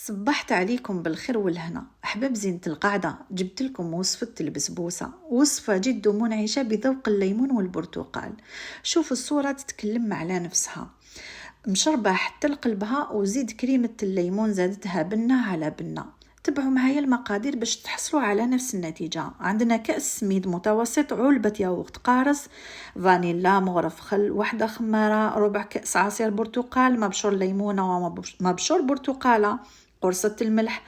صبحت عليكم بالخير والهنا. أحباب زينة القعدة، جبت لكم وصفة البسبوسة، وصفة جد منعشة بذوق الليمون والبرتقال. شوف الصورة تتكلم على نفسها، مشربة حتى لقلبها، وزيد كريمة الليمون زادتها بنة على بنة. تبعوا معايا المقادير باش تحصلوا على نفس النتيجة. عندنا كأس سميد متوسط، علبة ياغورت قارص، فانيلا، مغرف خل، وحدة خمارة، ربع كأس عصير برتقال، مبشور ليمونة ومبشور برتقالة، قرصة الملح،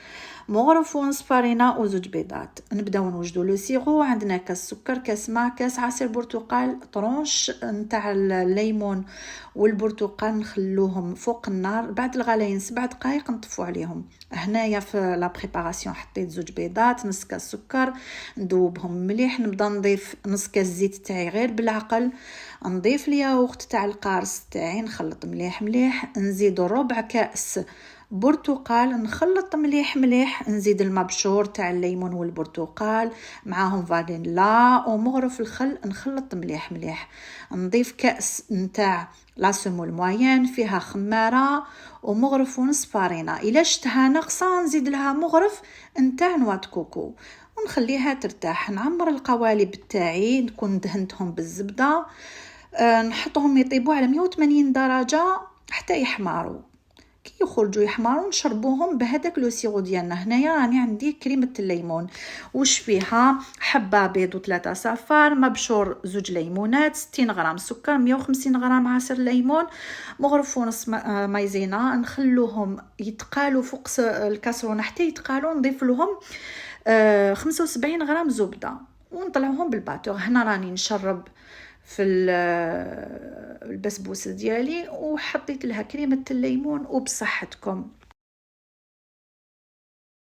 مغرف ونص فارينة وزوج بيضات. نبداو نوجدو لو سيغو. عندنا كاس سكر، كاس ماء، كاس عصير برتقال، طرونش نتاع الليمون والبرتقال، نخلوهم فوق النار. بعد الغليان 7 دقائق نطفو عليهم. هنايا في لا بريباراسيون حطيت زوج بيضات، نص كاس سكر، ندوبهم مليح. نبدا نضيف نص كاس زيت تاعي غير بالعقل، نضيف الياغورت تاع القارص تاعي، نخلط مليح مليح، نزيد ربع كاس برتقال، نخلط مليح مليح، نزيد المبشور تاع الليمون والبرتقال معاهم فانيلا ومغرف الخل، نخلط مليح مليح. نضيف كأس نتاع لا سمول موين فيها خمارة ومغرف ونص فارينة. إلا شتها ناقصة نزيد لها مغرف نتاع نوات كوكو ونخليها ترتاح. نعمر القوالب تاعي، نكون دهنتهم بالزبدة، نحطهم يطيبوا على 180 درجة حتى يحمروا. كي يخرجوا يحمروا نشربوهم بهذاك لو سيرو ديالنا. هنايا راني عندي كريمه الليمون، وش فيها حبه بيض و3 صفار، مبشور زوج ليمونات، 60 غرام سكر، 150 غرام عصير ليمون، مغرف ونص مايزينا. نخلوهم يتقالوا فوق الكاسرونه حتى يتقالوا. نضيف لهم 75 غرام زبده ونطلعوهم بالباتور. هنا راني نشرب في البسبوسه ديالي وحطيت لها كريمه الليمون وبصحتكم.